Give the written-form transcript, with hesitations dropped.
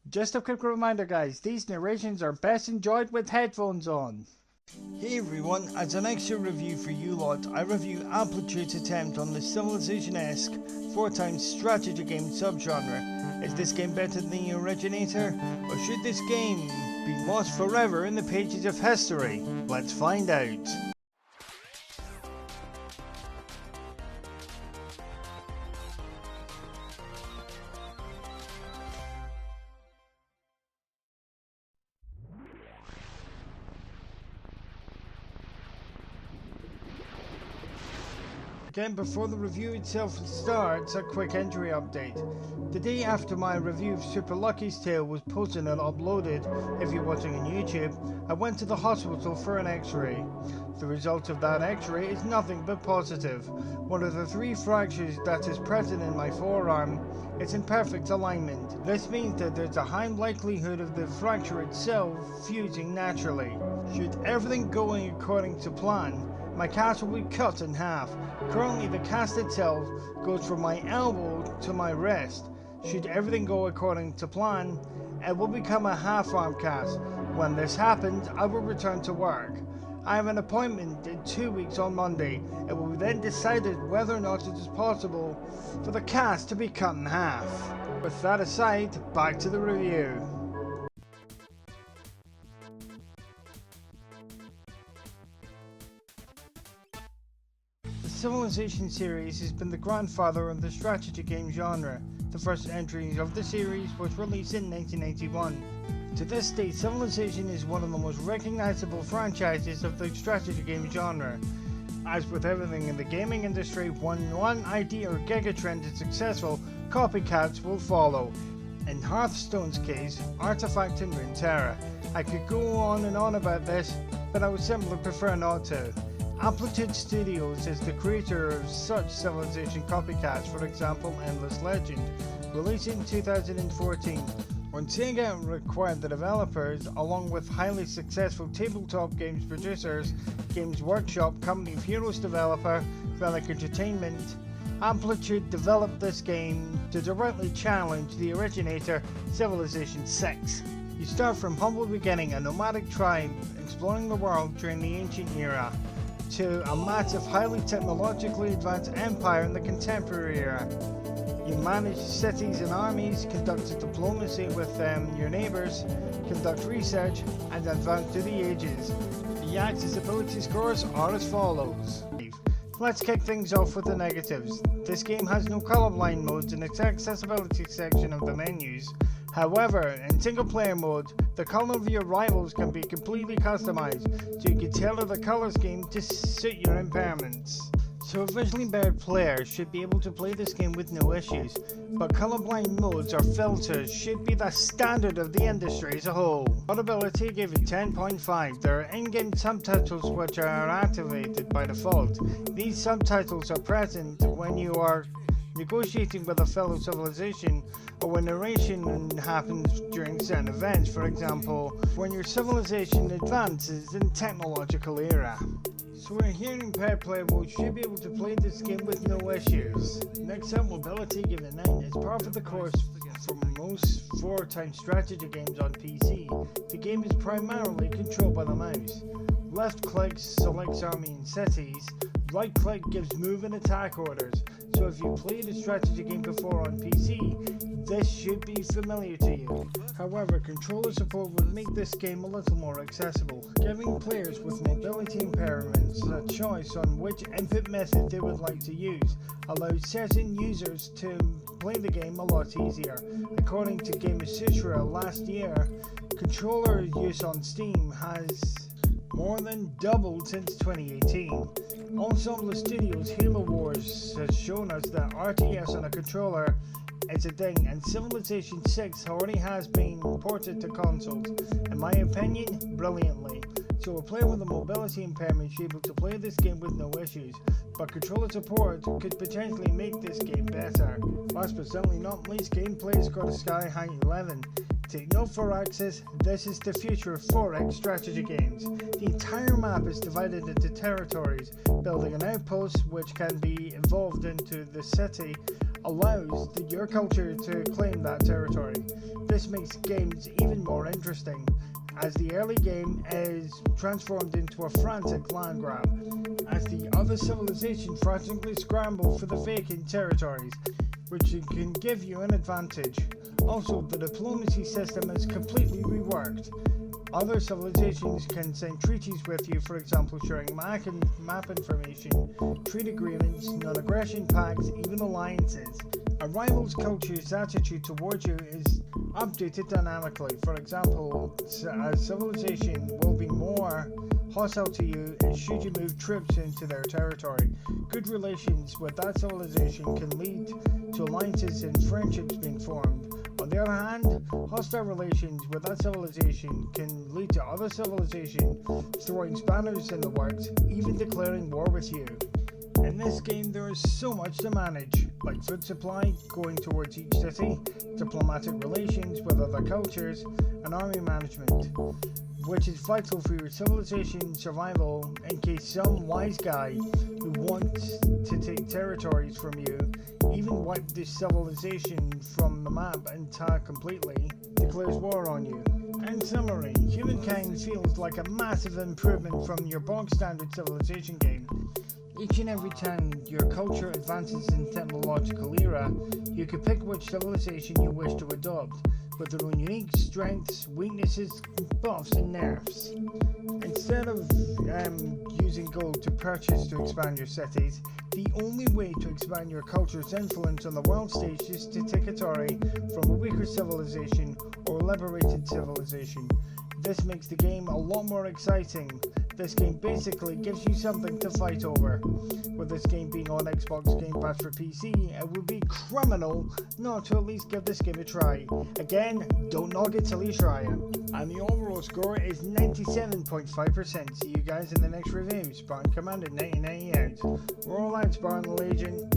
Just a quick reminder guys, these narrations are best enjoyed with headphones on. Hey everyone, as an extra review for you lot, I review Amplitude's attempt on the Civilization-esque 4x strategy game subgenre. Is this game better than the originator, or should this game be lost forever in the pages of history? Let's find out. Again, before the review itself starts, a quick injury update. The day after my review of Super Lucky's Tale was posted and uploaded, if you're watching on YouTube, I went to the hospital for an x-ray. The result of that x-ray is nothing but positive. One of the 3 fractures that is present in my forearm is in perfect alignment. This means that there's a high likelihood of the fracture itself fusing naturally. Should everything going according to plan, my cast will be cut in half. Currently the cast itself goes from my elbow to my wrist. Should everything go according to plan, it will become a half arm cast. When this happens, I will return to work. I have an appointment in 2 weeks on Monday. It will be then decided whether or not it is possible for the cast to be cut in half. With that aside, back to the review. The Civilization series has been the grandfather of the strategy game genre. The first entry of the series was released in 1981. To this day, Civilization is one of the most recognizable franchises of the strategy game genre. As with everything in the gaming industry, when one idea or gigatrend is successful, copycats will follow. In Hearthstone's case, Artifact and Runeterra. I could go on and on about this, but I would simply prefer not to. Amplitude Studios is the creator of such Civilization copycats, for example Endless Legend, released in 2014. When Sega required the developers, along with highly successful tabletop games producers, Games Workshop, company of Heroes developer, Relic Entertainment, Amplitude developed this game to directly challenge the originator, Civilization 6. You start from humble beginning, a nomadic tribe exploring the world during the ancient era, to a massive, highly technologically advanced empire in the contemporary era. You manage cities and armies, conduct diplomacy with your neighbours, conduct research, and advance through the ages. The accessibility scores are as follows. Let's kick things off with the negatives. This game has no colorblind modes in its accessibility section of the menus. However, in single player mode, the color of your rivals can be completely customized, so you can tailor the color scheme to suit your impairments. So a visually impaired player should be able to play this game with no issues, but colorblind modes or filters should be the standard of the industry as a whole. Audibility gave it 10.5. There are in-game subtitles which are activated by default. These subtitles are present when you are negotiating with a fellow civilization, or when narration happens during certain events, for example, when your civilization advances in technological era. So a hearing impaired player should be able to play this game with no issues. Next up, mobility give it 9. It's par for the course for most 4x strategy games on PC. The game is primarily controlled by the mouse. Left click selects army and cities. Right click gives move and attack orders. So if you played a strategy game before on PC, this should be familiar to you. However, controller support would make this game a little more accessible, giving players with mobility impairments a choice on which input method they would like to use, allows certain users to play the game a lot easier. According to Game Sutra last year, controller use on Steam has more than doubled since 2018. Ensemble Studios' Halo Wars has shown us that RTS on a controller is a thing, and Civilization 6 already has been ported to consoles, in my opinion, brilliantly. So a player with a mobility impairment should be able to play this game with no issues, but controller support could potentially make this game better. Last but certainly not least, gameplay has got a sky high 11. Take note for Axis, this is the future of 4X strategy games. The entire map is divided into territories, building an outpost which can be evolved into the city allows your culture to claim that territory. This makes games even more interesting, as the early game is transformed into a frantic land grab, as the other civilizations frantically scramble for the vacant territories, which can give you an advantage. Also, the diplomacy system is completely reworked. Other civilizations can sign treaties with you, for example sharing map information, trade agreements, non-aggression pacts, even alliances. A rival's culture's attitude towards you is updated dynamically. For example, a civilization will be more hostile to you should you move troops into their territory. Good relations with that civilization can lead to alliances and friendships being formed. On the other hand, hostile relations with that civilization can lead to other civilizations throwing spanners in the works, even declaring war with you. In this game there is so much to manage, like food supply going towards each city, diplomatic relations with other cultures, and army management, which is vital for your civilization's survival in case some wise guy who wants to take territories from you, even wipe this civilization from the map entire completely, declares war on you. In summary, Humankind feels like a massive improvement from your bog standard civilization game. Each and every time your culture advances in technological era, you can pick which civilization you wish to adopt, with their own unique strengths, weaknesses, buffs and nerfs. Instead of using gold to purchase to expand your cities, the only way to expand your culture's influence on the world stage is to take a territory from a weaker civilization or a liberated civilization. This makes the game a lot more exciting. This game basically gives you something to fight over. With this game being on Xbox Game Pass for PC, it would be criminal not to at least give this game a try. Again, don't knock it till you try it. And the overall score is 97.5%. See you guys in the next review. Spartan Commander 1998. Roll out, Spartan Legion.